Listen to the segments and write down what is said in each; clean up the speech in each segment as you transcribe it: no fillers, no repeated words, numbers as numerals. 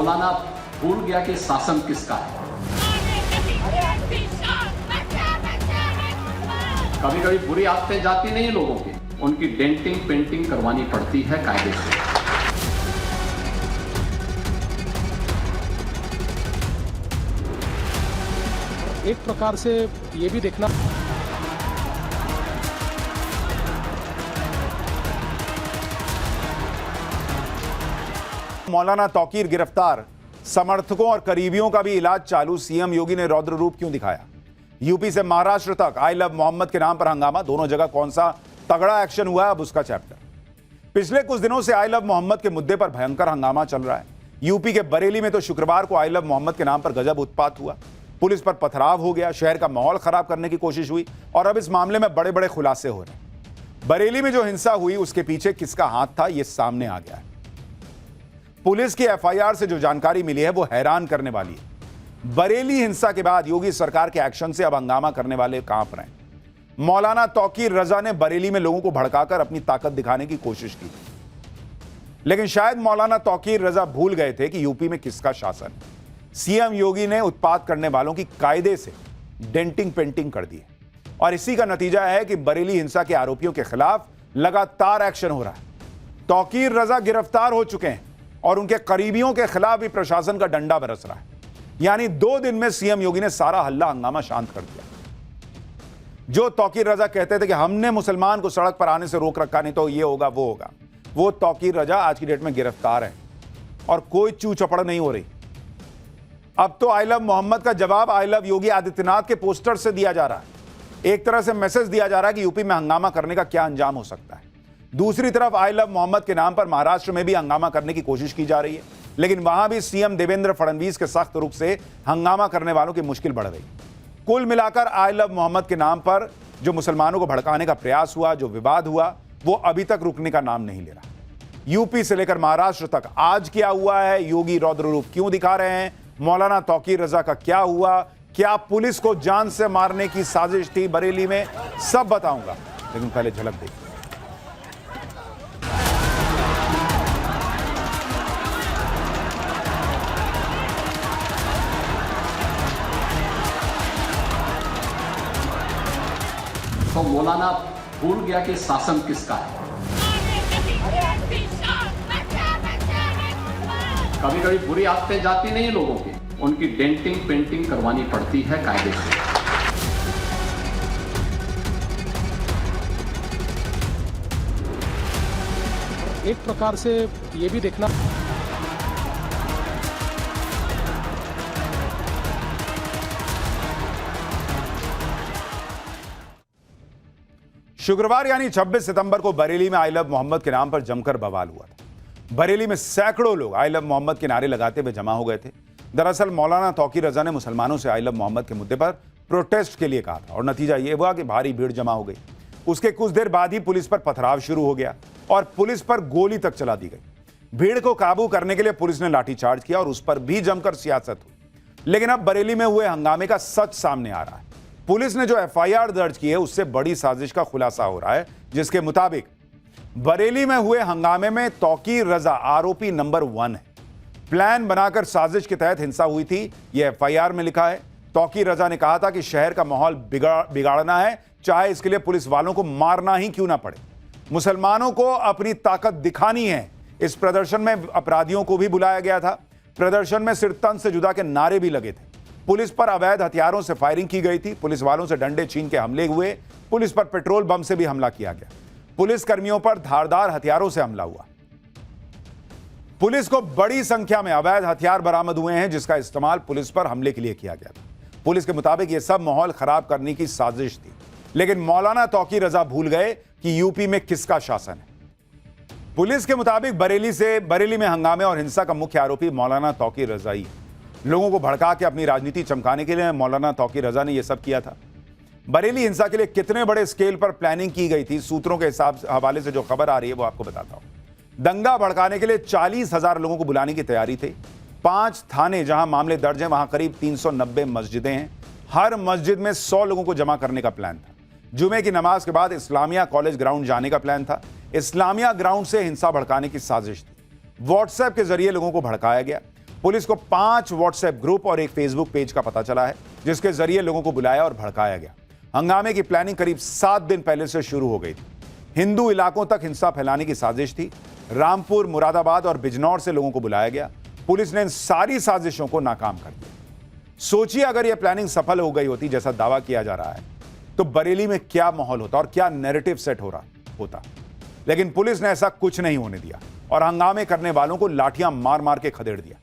मौलाना भूल गया कि शासन किसका है। कभी कभी बुरी आदतें जाती नहीं लोगों की, उनकी डेंटिंग पेंटिंग करवानी पड़ती है कायदे से। एक प्रकार से ये भी देखना मौलाना तौकीर गिरफ्तार, समर्थकों और करीबियों का भी इलाज चालू। सीएम योगी ने रौद्र रूप क्यों दिखाया? यूपी से महाराष्ट्र तक आई लव मोहम्मद के नाम पर हंगामा, दोनों जगह कौन सा तगड़ा एक्शन हुआ है, अब उसका चैप्टर। पिछले कुछ दिनों से आई लव मोहम्मद के मुद्दे पर भयंकर हंगामा चल रहा है। यूपी के बरेली में तो शुक्रवार को आई लव मोहम्मद के नाम पर गजब उत्पात हुआ, पुलिस पर पथराव हो गया, शहर का माहौल खराब करने की कोशिश हुई और अब इस मामले में बड़े बड़े खुलासे हो रहे हैं। बरेली में जो हिंसा हुई उसके पीछे किसका हाथ था, यह सामने आ गया है। पुलिस की एफआईआर से जो जानकारी मिली है वो हैरान करने वाली है। बरेली हिंसा के बाद योगी सरकार के एक्शन से अब हंगामा करने वाले कांप रहे हैं। मौलाना तौकीर रजा ने बरेली में लोगों को भड़काकर अपनी ताकत दिखाने की कोशिश की, लेकिन शायद मौलाना तौकीर रजा भूल गए थे कि यूपी में किसका शासन है। सीएम योगी ने उत्पात करने वालों की कायदे से डेंटिंग पेंटिंग कर दी है और इसी का नतीजा है कि बरेली हिंसा के आरोपियों के खिलाफ लगातार एक्शन हो रहा है। तौकीर रजा गिरफ्तार हो चुके हैं और उनके करीबियों के खिलाफ भी प्रशासन का डंडा बरस रहा है। यानी 2 दिन में सीएम योगी ने सारा हल्ला हंगामा शांत कर दिया। जो तौकीर रजा कहते थे कि हमने मुसलमान को सड़क पर आने से रोक रखा, नहीं तो ये होगा वो होगा, वो तौकीर रजा आज की डेट में गिरफ्तार है और कोई चू चपड़ नहीं हो रही। अब तो आई लव मोहम्मद का जवाब आई लव योगी आदित्यनाथ के पोस्टर से दिया जा रहा है। एक तरह से मैसेज दिया जा रहा है कि यूपी में हंगामा करने का क्या अंजाम हो सकता है। दूसरी तरफ आई लव मोहम्मद के नाम पर महाराष्ट्र में भी हंगामा करने की कोशिश की जा रही है, लेकिन वहां भी सीएम देवेंद्र फडणवीस के सख्त रुख से हंगामा करने वालों की मुश्किल बढ़ गई। कुल मिलाकर आई लव मोहम्मद के नाम पर जो मुसलमानों को भड़काने का प्रयास हुआ, जो विवाद हुआ, वो अभी तक रुकने का नाम नहीं ले रहा। यूपी से लेकर महाराष्ट्र तक आज क्या हुआ है, योगी रौद्र रूप क्यों दिखा रहे हैं, मौलाना तौकीर रजा का क्या हुआ, क्या पुलिस को जान से मारने की साजिश थी बरेली में, सब बताऊंगा, लेकिन पहले झलक देखिए। तो मौलाना भूल गया कि शासन किसका है। कभी कभी बुरी आदतें जाती नहीं लोगों की, उनकी डेंटिंग पेंटिंग करवानी पड़ती है कायदे से। एक प्रकार से ये भी देखना शुक्रवार यानी 26 सितंबर को बरेली में आई लव मोहम्मद के नाम पर जमकर बवाल हुआ था। बरेली में सैकड़ों लोग आई लव मोहम्मद के नारे लगाते हुए जमा हो गए थे। दरअसल मौलाना तौकीर रजा ने मुसलमानों से आई लव मोहम्मद के मुद्दे पर प्रोटेस्ट के लिए कहा था और नतीजा यह हुआ कि भारी भीड़ जमा हो गई। उसके कुछ देर बाद ही पुलिस पर पथराव शुरू हो गया और पुलिस पर गोली तक चला दी गई। भीड़ को काबू करने के लिए पुलिस ने लाठीचार्ज किया और उस पर भी जमकर सियासत हुई। लेकिन अब बरेली में हुए हंगामे का सच सामने आ रहा है। पुलिस ने जो एफआईआर दर्ज की है उससे बड़ी साजिश का खुलासा हो रहा है, जिसके मुताबिक बरेली में हुए हंगामे में तौकीर रजा आरोपी नंबर 1 है। प्लान बनाकर साजिश के तहत हिंसा हुई थी, यह एफआईआर में लिखा है। तौकीर रजा ने कहा था कि शहर का माहौल बिगाड़ना है, चाहे इसके लिए पुलिस वालों को मारना ही क्यों ना पड़े। मुसलमानों को अपनी ताकत दिखानी है। इस प्रदर्शन में अपराधियों को भी बुलाया गया था। प्रदर्शन में सिर तन से जुदा के नारे भी लगे थे। पुलिस पर अवैध हथियारों से फायरिंग की गई थी। पुलिस वालों से डंडे छीन के हमले हुए। पुलिस पर पेट्रोल बम से भी हमला किया गया। पुलिस कर्मियों पर धारदार हथियारों से हमला हुआ। पुलिस को बड़ी संख्या में अवैध हथियार बरामद हुए हैं, जिसका इस्तेमाल पुलिस पर हमले के लिए किया गया था। पुलिस के मुताबिक यह सब माहौल खराब करने की साजिश थी, लेकिन मौलाना तौकीर रजा भूल गए कि यूपी में किसका शासन है। पुलिस के मुताबिक बरेली में हंगामे और हिंसा का मुख्य आरोपी मौलाना तौकीर रजा ही है। लोगों को भड़का के अपनी राजनीति चमकाने के लिए मौलाना तौकीर रजा ने यह सब किया था। बरेली हिंसा के लिए कितने बड़े स्केल पर प्लानिंग की गई थी, सूत्रों के हवाले से जो खबर आ रही है वो आपको बताता हूं। दंगा भड़काने के लिए 40,000 लोगों को बुलाने की तैयारी थी। 5 थाने जहां मामले दर्ज हैं, वहां करीब 390 मस्जिदें हैं। हर मस्जिद में 100 लोगों को जमा करने का प्लान था। जुमे की नमाज के बाद इस्लामिया कॉलेज ग्राउंड जाने का प्लान था। इस्लामिया ग्राउंड से हिंसा भड़काने की साजिश थी। व्हाट्सएप के जरिए लोगों को भड़काया गया। पुलिस को 5 व्हाट्सएप ग्रुप और एक फेसबुक पेज का पता चला है, जिसके जरिए लोगों को बुलाया और भड़काया गया। हंगामे की प्लानिंग करीब 7 दिन पहले से शुरू हो गई थी। हिंदू इलाकों तक हिंसा फैलाने की साजिश थी। रामपुर, मुरादाबाद और बिजनौर से लोगों को बुलाया गया। पुलिस ने इन सारी साजिशों को नाकाम कर दिया। सोचिए, अगर यह प्लानिंग सफल हो गई होती जैसा दावा किया जा रहा है, तो बरेली में क्या माहौल होता और क्या नैरेटिव सेट हो रहा होता। लेकिन पुलिस ने ऐसा कुछ नहीं होने दिया और हंगामे करने वालों को लाठियां मार मार के खदेड़ दिया।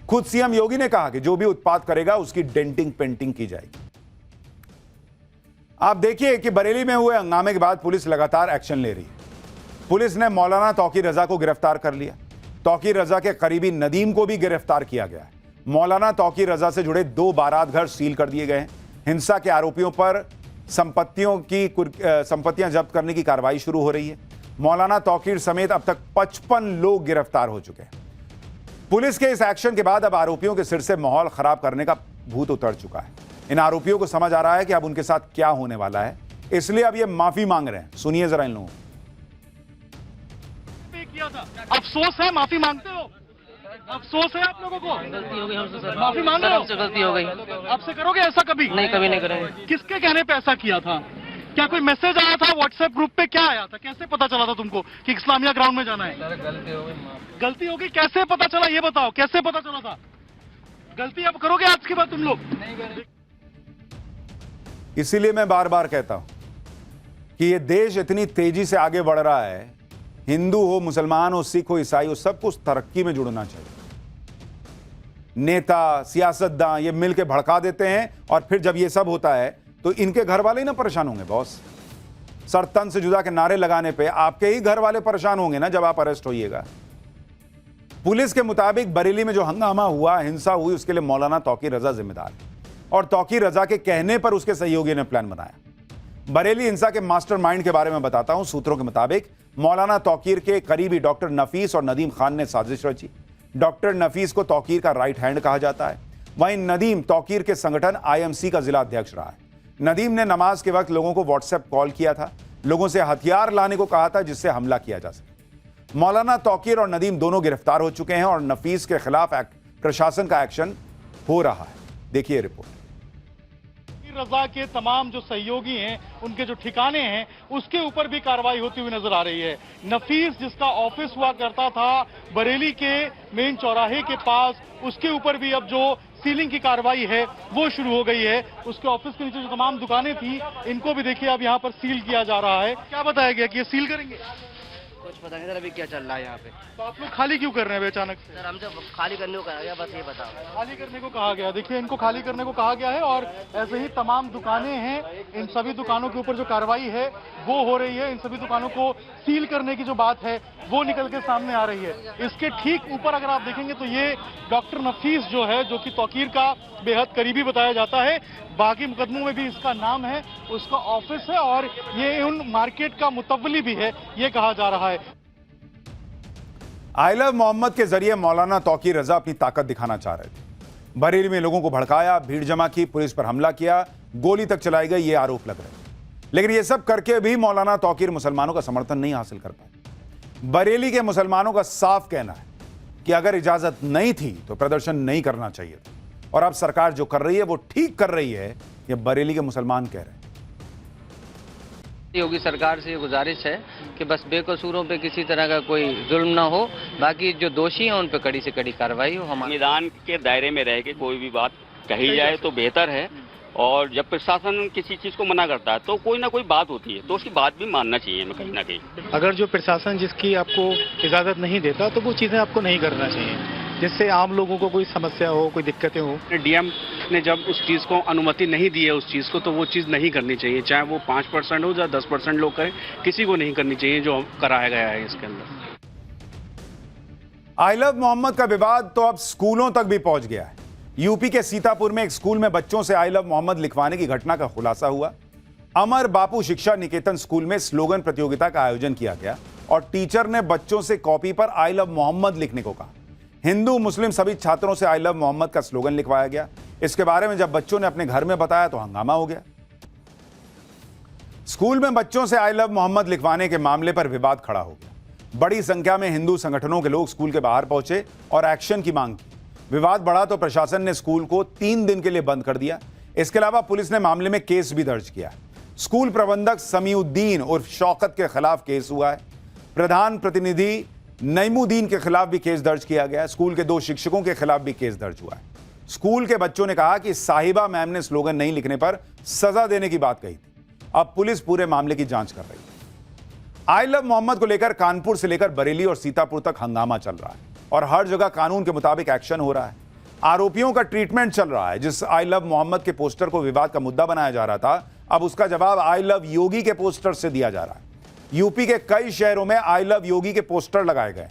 खुद सीएम योगी ने कहा कि जो भी उत्पात करेगा उसकी डेंटिंग पेंटिंग की जाएगी। आप देखिए कि बरेली में हुए हंगामे के बाद पुलिस लगातार एक्शन ले रही है। पुलिस ने मौलाना तौकीर रजा को गिरफ्तार कर लिया। तौकीर रजा के करीबी नदीम को भी गिरफ्तार किया गया है। मौलाना तौकीर रजा से जुड़े 2 बारात घर सील कर दिए गए हैं। हिंसा के आरोपियों पर संपत्तियां जब्त करने की कार्रवाई शुरू हो रही है। मौलाना तौकीर समेत अब तक 55 लोग गिरफ्तार हो चुके हैं। पुलिस के इस एक्शन के बाद अब आरोपियों के सिर से माहौल खराब करने का भूत उतर चुका है। इन आरोपियों को समझ आ रहा है कि अब उनके साथ क्या होने वाला है, इसलिए अब ये माफी मांग रहे हैं। सुनिए जरा इन लोगों को। अफसोस है, माफी मांगते हो? अफसोस है आप लोगों को? गलती हो गई हमसे सर, माफी मांग रहे हो? हमसे गलती हो गई। आपसे करोगे ऐसा कभी? नहीं, कभी नहीं करेंगे। किसके कहने पे ऐसा किया था? क्या कोई मैसेज आया था व्हाट्सएप ग्रुप पे? क्या आया था? कैसे पता चला था तुमको कि इस्लामिया ग्राउंड में जाना है? गलती हो गई। गलती हो गई, कैसे पता चला ये बताओ, कैसे पता चला था? गलती अब करोगे आज के बाद तुम लोग? इसीलिए मैं बार बार कहता हूं कि ये देश इतनी तेजी से आगे बढ़ रहा है, हिंदू हो, मुसलमान हो, सिख हो, ईसाई हो, सबको उस तरक्की में जुड़ना चाहिए। नेता, सियासतदान ये मिलकर भड़का देते हैं और फिर जब ये सब होता है तो इनके घर वाले ही ना परेशान होंगे। बॉस, सर तन से जुदा के नारे लगाने पे आपके ही घर वाले परेशान होंगे ना जब आप अरेस्ट होइएगा। पुलिस के मुताबिक बरेली में जो हंगामा हुआ, हिंसा हुई, उसके लिए मौलाना तौकीर रजा जिम्मेदार है और तौकीर रजा के कहने पर उसके सहयोगी ने प्लान बनाया। बरेली हिंसा के मास्टरमाइंड के बारे में बताता हूं। सूत्रों के मुताबिक मौलाना तौकीर के करीबी डॉक्टर नफीस और नदीम खान ने साजिश रची। डॉक्टर नफीस को तौकीर का राइट हैंड कहा जाता है। वहीं नदीम तौकीर के संगठन आईएमसी का जिला अध्यक्ष रहा है। नदीम ने नमाज के वक्त लोगों को व्हाट्सएप कॉल किया था, लोगों से हथियार लाने को कहा था जिससे हमला किया जा सके। मौलाना तौकीर और नदीम दोनों गिरफ्तार हो चुके हैं और नफीस के खिलाफ प्रशासन का एक्शन हो रहा है। देखिए रिपोर्ट। रजा के तमाम जो सहयोगी हैं, उनके जो ठिकाने हैं, उसके ऊपर भी कार्रवाई होती हुई नजर आ रही है। नफीस जिसका ऑफिस हुआ करता था बरेली के मेन चौराहे के पास, उसके ऊपर भी अब जो सीलिंग की कार्रवाई है वो शुरू हो गई है। उसके ऑफिस के नीचे जो तमाम दुकानें थी, इनको भी देखिए अब यहाँ पर सील किया जा रहा है। क्या बताया गया कि ये सील करेंगे? कुछ पता नहीं सर अभी क्या चल रहा है यहाँ पे। तो आप लोग खाली क्यों कर रहे हैं अचानक से? सर हमसे खाली करने को कहा गया, बस ये बताओ। खाली करने को कहा गया। देखिए, इनको खाली करने को कहा गया है और ऐसे ही तमाम दुकानें हैं, इन सभी दुकानों के ऊपर जो कार्रवाई है वो हो रही है। इन सभी दुकानों को सील करने की जो बात है वो निकल के सामने आ रही है। इसके ठीक ऊपर अगर आप देखेंगे तो ये डॉक्टर नफीस जो है, जो कि तौकीर का बेहद करीबी बताया जाता है, बाकी मुकदमों में भी इसका नाम है, उसका ऑफिस है और ये उन मार्केट का मुतव्वली भी है, ये कहा जा रहा है। आई लव मोहम्मद के जरिए मौलाना तौकीर रजा अपनी ताकत दिखाना चाह रहे थे। बरेली में लोगों को भड़काया, भीड़ जमा की, पुलिस पर हमला किया, गोली तक चलाई गई, ये आरोप लग रहे हैं। लेकिन ये सब करके भी मौलाना तौकीर मुसलमानों का समर्थन नहीं हासिल कर पाए। बरेली के मुसलमानों का साफ कहना है कि अगर इजाजत नहीं थी तो प्रदर्शन नहीं करना चाहिए था और अब सरकार जो कर रही है वो ठीक कर रही है, ये बरेली के मुसलमान कह रहे हैं। योगी सरकार से ये गुजारिश है कि बस बेकसूरों पे किसी तरह का कोई जुल्म ना हो, बाकी जो दोषी हैं उन पे कड़ी से कड़ी कार्रवाई हो। हमारे संविधान के दायरे में रह के कोई भी बात कही जाए तो बेहतर है, और जब प्रशासन किसी चीज को मना करता है तो कोई ना कोई बात होती है, तो उसकी बात भी मानना चाहिए हमें कहीं ना कहीं। अगर जो प्रशासन जिसकी आपको इजाजत नहीं देता तो वो चीजें आपको नहीं करना चाहिए, जिससे आम लोगों को कोई समस्या हो, कोई दिक्कतें हो। डीएम ने जब उस चीज को अनुमति नहीं दी है उस चीज को, तो वो चीज नहीं करनी चाहिए, चाहे वो 5% हो या 10% लोग करें, किसी को नहीं करनी चाहिए जो कराया गया है इसके अंदर। आई लव मोहम्मद का विवाद तो अब स्कूलों तक भी पहुंच गया है। यूपी के सीतापुर में एक स्कूल में बच्चों से आई लव मोहम्मद लिखवाने की घटना का खुलासा हुआ। अमर बापू शिक्षा निकेतन स्कूल में स्लोगन प्रतियोगिता का आयोजन किया गया और टीचर ने बच्चों से कॉपी पर आई लव मोहम्मद लिखने को कहा। हिंदू मुस्लिम सभी छात्रों से आई लव मोहम्मद का स्लोगन लिखवाया गया। इसके बारे में जब बच्चों ने अपने घर में बताया तो हंगामा हो गया। स्कूल में बच्चों से आई लव मोहम्मद लिखवाने के मामले पर विवाद खड़ा हो गया। बड़ी संख्या में हिंदू संगठनों के लोग स्कूल के बाहर पहुंचे और एक्शन की मांग की। विवाद बढ़ा तो प्रशासन ने स्कूल को 3 दिन के लिए बंद कर दिया। इसके अलावा पुलिस ने मामले में केस भी दर्ज किया। स्कूल प्रबंधक समीउद्दीन उर्फ शौकत के खिलाफ केस हुआ है। प्रधान प्रतिनिधि नईमुद्दीन के खिलाफ भी केस दर्ज किया गया है। स्कूल के 2 शिक्षकों के खिलाफ भी केस दर्ज हुआ है। स्कूल के बच्चों ने कहा कि साहिबा मैम ने स्लोगन नहीं लिखने पर सजा देने की बात कही थी। अब पुलिस पूरे मामले की जांच कर रही है। आई लव मोहम्मद को लेकर कानपुर से लेकर बरेली और सीतापुर तक हंगामा चल रहा है और हर जगह कानून के मुताबिक एक्शन हो रहा है। आरोपियों का ट्रीटमेंट चल रहा है। जिस आई लव मोहम्मद के पोस्टर को विवाद का मुद्दा बनाया जा रहा था, अब उसका जवाब आई लव योगी के पोस्टर से दिया जा रहा है। यूपी के कई शहरों में आई लव योगी के पोस्टर लगाए गए।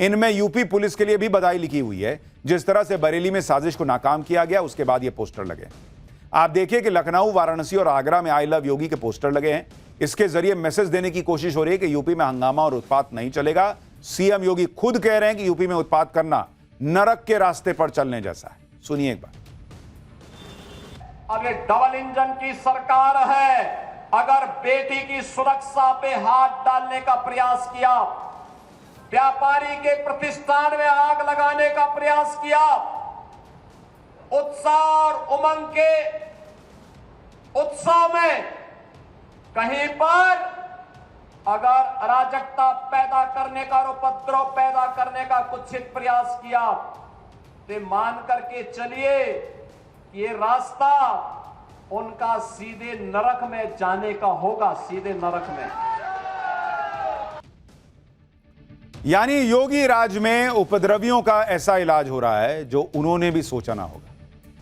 इनमें यूपी पुलिस के लिए भी बधाई लिखी हुई है। जिस तरह से बरेली में साजिश को नाकाम किया गया, उसके बाद ये पोस्टर लगे। आप देखिए कि लखनऊ, वाराणसी और आगरा में आई लव योगी के पोस्टर लगे हैं। इसके जरिए मैसेज देने की कोशिश हो रही है कि यूपी में हंगामा और उत्पात नहीं चलेगा। सीएम योगी खुद कह रहे हैं कि यूपी में उत्पात करना नरक के रास्ते पर चलने जैसा है। सुनिए एक बार। अब ये डबल इंजन की सरकार है। अगर बेटी की सुरक्षा पे हाथ डालने का प्रयास किया, व्यापारी के प्रतिष्ठान में आग लगाने का प्रयास किया, उत्साह और उमंग के उत्सव में कहीं पर अगर अराजकता पैदा करने का और उपद्रव पैदा करने का कुत्सित प्रयास किया, तो मान करके चलिए ये रास्ता उनका सीधे नरक में जाने का होगा, सीधे नरक में। यानी योगी राज में उपद्रवियों का ऐसा इलाज हो रहा है जो उन्होंने भी सोचा ना होगा।